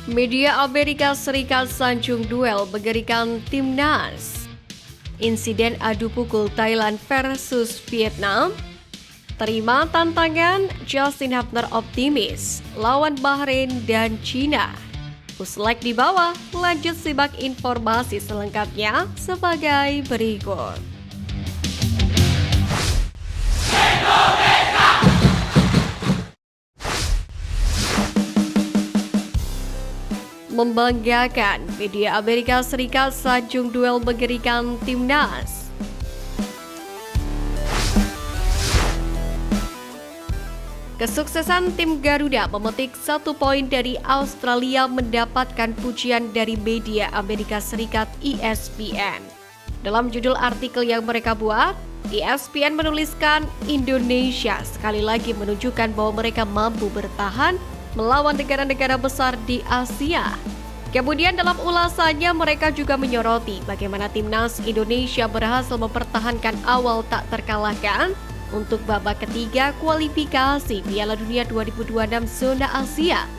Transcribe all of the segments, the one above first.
Media Amerika Serikat sanjung duel mengerikan timnas. Insiden adu pukul Thailand versus Vietnam. Terima tantangan, Justin Hubner optimis lawan Bahrain dan Cina. Puslek di bawah, lanjut simak informasi selengkapnya sebagai berikut. Membanggakan, media Amerika Serikat sanjung duel mengerikan timnas. Kesuksesan tim Garuda memetik 1 poin dari Australia mendapatkan pujian dari media Amerika Serikat ESPN. Dalam judul artikel yang mereka buat, ESPN menuliskan Indonesia sekali lagi menunjukkan bahwa mereka mampu bertahan melawan negara-negara besar di Asia. Kemudian dalam ulasannya mereka juga menyoroti bagaimana timnas Indonesia berhasil mempertahankan awal tak terkalahkan untuk babak ketiga kualifikasi Piala Dunia 2026 zona Asia,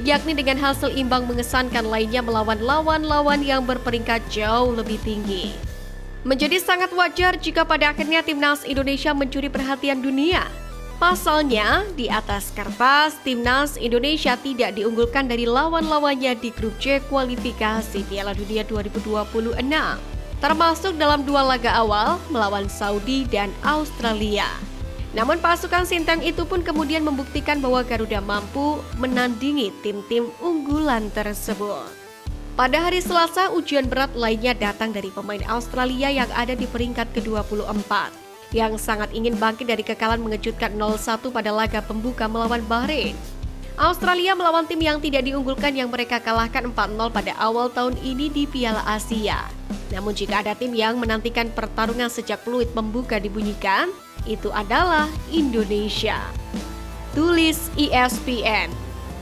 yakni dengan hasil imbang mengesankan lainnya melawan lawan-lawan yang berperingkat jauh lebih tinggi. Menjadi sangat wajar jika pada akhirnya timnas Indonesia mencuri perhatian dunia. Pasalnya, di atas kertas, timnas Indonesia tidak diunggulkan dari lawan-lawannya di grup C kualifikasi Piala Dunia 2026, termasuk dalam 2 laga awal melawan Saudi dan Australia. Namun pasukan Sintang itu pun kemudian membuktikan bahwa Garuda mampu menandingi tim-tim unggulan tersebut. Pada hari Selasa, ujian berat lainnya datang dari pemain Australia yang ada di peringkat ke-24. Yang sangat ingin bangkit dari kekalahan mengejutkan 0-1 pada laga pembuka melawan Bahrain. Australia melawan tim yang tidak diunggulkan yang mereka kalahkan 4-0 pada awal tahun ini di Piala Asia. Namun jika ada tim yang menantikan pertarungan sejak peluit pembuka dibunyikan, itu adalah Indonesia. Tulis ESPN.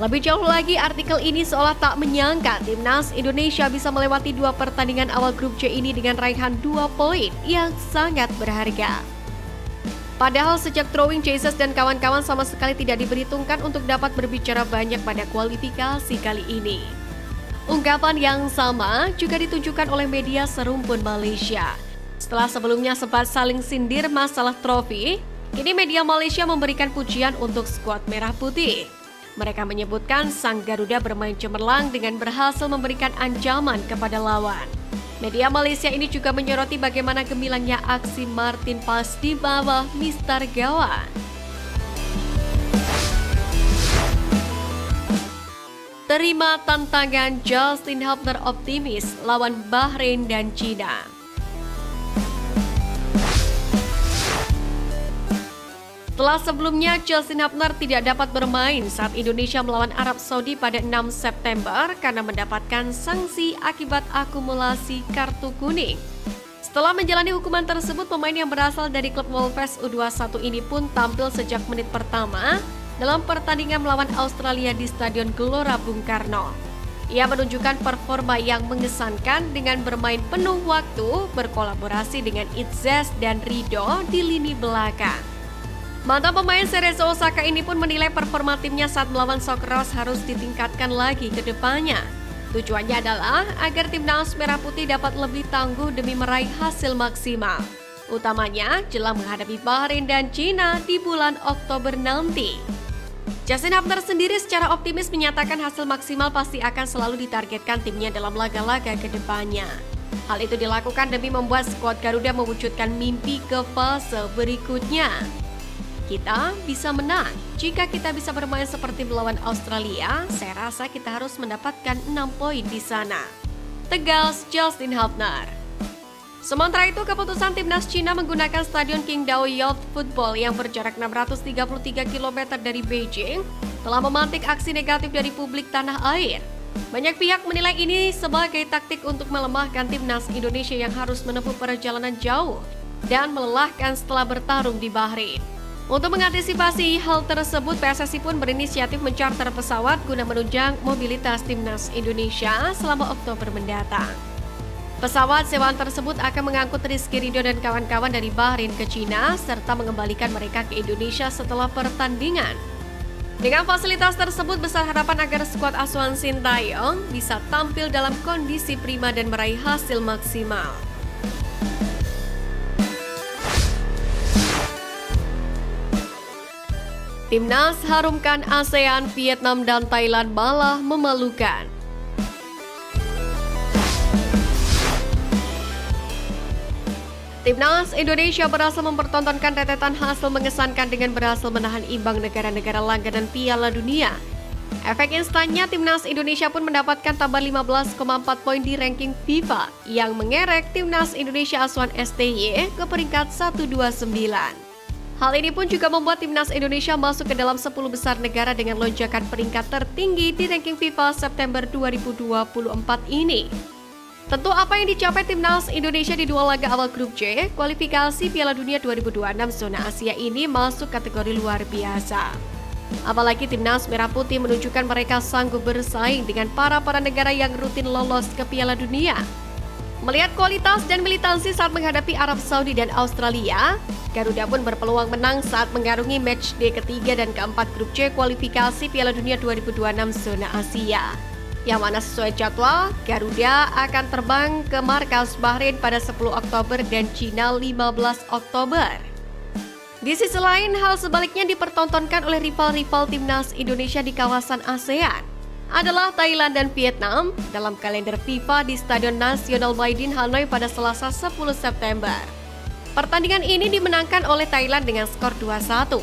Lebih jauh lagi, artikel ini seolah tak menyangka timnas Indonesia bisa melewati 2 pertandingan awal grup C ini dengan raihan 2 poin yang sangat berharga. Padahal sejak throwing Jesus dan kawan-kawan sama sekali tidak diperhitungkan untuk dapat berbicara banyak pada kualifikasi kali ini. Ungkapan yang sama juga ditunjukkan oleh media serumpun Malaysia. Setelah sebelumnya sempat saling sindir masalah trofi, kini media Malaysia memberikan pujian untuk skuad merah putih. Mereka menyebutkan sang Garuda bermain cemerlang dengan berhasil memberikan ancaman kepada lawan. Media Malaysia ini juga menyoroti bagaimana gemilangnya aksi Martin pas di bawah Mister Gawang. Terima tantangan, Justin Hubner optimis lawan Bahrain dan Cina. Setelah sebelumnya Justin Hubner tidak dapat bermain saat Indonesia melawan Arab Saudi pada 6 September karena mendapatkan sanksi akibat akumulasi kartu kuning. Setelah menjalani hukuman tersebut, pemain yang berasal dari klub Wolves U21 ini pun tampil sejak menit pertama dalam pertandingan melawan Australia di Stadion Gelora Bung Karno. Ia menunjukkan performa yang mengesankan dengan bermain penuh waktu, berkolaborasi dengan Itzes dan Rido di lini belakang. Mantan pemain Cerezo Osaka ini pun menilai performa timnya saat melawan Socceroos harus ditingkatkan lagi ke depannya. Tujuannya adalah agar timnas merah putih dapat lebih tangguh demi meraih hasil maksimal. Utamanya jelang menghadapi Bahrain dan Cina di bulan Oktober nanti. Justin Hubner sendiri secara optimis menyatakan hasil maksimal pasti akan selalu ditargetkan timnya dalam laga-laga ke depannya. Hal itu dilakukan demi membuat skuad Garuda mewujudkan mimpi ke fase berikutnya. Kita bisa menang. Jika kita bisa bermain seperti melawan Australia, saya rasa kita harus mendapatkan 6 poin di sana. Tegas Justin Hubner. Sementara itu, keputusan timnas Cina menggunakan Stadion Qingdao Youth Football yang berjarak 633 km dari Beijing telah memantik aksi negatif dari publik tanah air. Banyak pihak menilai ini sebagai taktik untuk melemahkan timnas Indonesia yang harus menempuh perjalanan jauh dan melelahkan setelah bertarung di Bahrain. Untuk mengantisipasi hal tersebut, PSSI pun berinisiatif mencarter pesawat guna menunjang mobilitas timnas Indonesia selama Oktober mendatang. Pesawat sewaan tersebut akan mengangkut Rizky Ridho dan kawan-kawan dari Bahrain ke Cina serta mengembalikan mereka ke Indonesia setelah pertandingan. Dengan fasilitas tersebut, besar harapan agar skuad asuhan Sintayong bisa tampil dalam kondisi prima dan meraih hasil maksimal. Timnas harumkan ASEAN, Vietnam dan Thailand malah memalukan. Timnas Indonesia berhasil mempertontonkan rentetan hasil mengesankan dengan berhasil menahan imbang negara-negara langganan Piala Dunia. Efek instannya, Timnas Indonesia pun mendapatkan tambah 15,4 poin di ranking FIFA yang mengerek Timnas Indonesia asuhan STY ke peringkat 129. Hal ini pun juga membuat Timnas Indonesia masuk ke dalam 10 besar negara dengan lonjakan peringkat tertinggi di ranking FIFA September 2024 ini. Tentu apa yang dicapai Timnas Indonesia di dua laga awal grup C, kualifikasi Piala Dunia 2026 zona Asia ini masuk kategori luar biasa. Apalagi Timnas Merah Putih menunjukkan mereka sanggup bersaing dengan para negara yang rutin lolos ke Piala Dunia. Melihat kualitas dan militansi saat menghadapi Arab Saudi dan Australia, Garuda pun berpeluang menang saat mengarungi match day ketiga dan keempat grup C kualifikasi Piala Dunia 2026 zona Asia. Yang mana sesuai jadwal, Garuda akan terbang ke markas Bahrain pada 10 Oktober dan Cina 15 Oktober. Di sisi lain, hal sebaliknya dipertontonkan oleh rival-rival Timnas Indonesia di kawasan ASEAN adalah Thailand dan Vietnam dalam kalender FIFA di Stadion Nasional Maidin Hanoi pada Selasa 10 September. Pertandingan ini dimenangkan oleh Thailand dengan skor 2-1.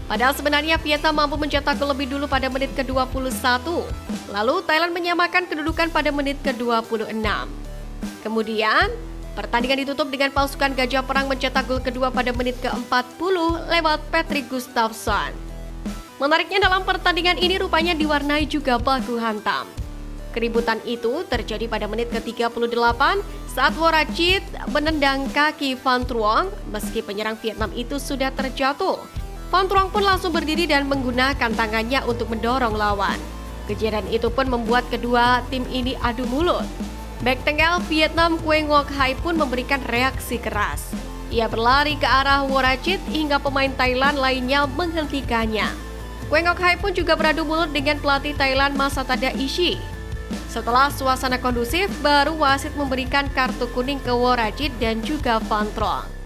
Padahal sebenarnya Vietnam mampu mencetak gol lebih dulu pada menit ke-21. Lalu Thailand menyamakan kedudukan pada menit ke-26. Kemudian, pertandingan ditutup dengan pasukan Gajah Perang mencetak gol kedua pada menit ke-40 lewat Patrick Gustafsson. Menariknya dalam pertandingan ini rupanya diwarnai juga baku hantam. Keributan itu terjadi pada menit ke-38 saat Woracit menendang kaki Van Truong meski penyerang Vietnam itu sudah terjatuh. Van Truong pun langsung berdiri dan menggunakan tangannya untuk mendorong lawan. Kejadian itu pun membuat kedua tim ini adu mulut. Bek tengah Vietnam Quang Ngoc Hai pun memberikan reaksi keras. Ia berlari ke arah Woracit hingga pemain Thailand lainnya menghentikannya. Quang Ngoc Hai pun juga beradu mulut dengan pelatih Thailand Masatada Ishi. Setelah suasana kondusif, baru wasit memberikan kartu kuning ke Woracit dan juga Van Truong.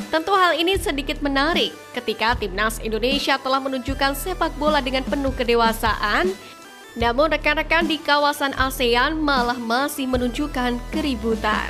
Tentu hal ini sedikit menarik ketika Timnas Indonesia telah menunjukkan sepak bola dengan penuh kedewasaan, namun rekan-rekan di kawasan ASEAN malah masih menunjukkan keributan.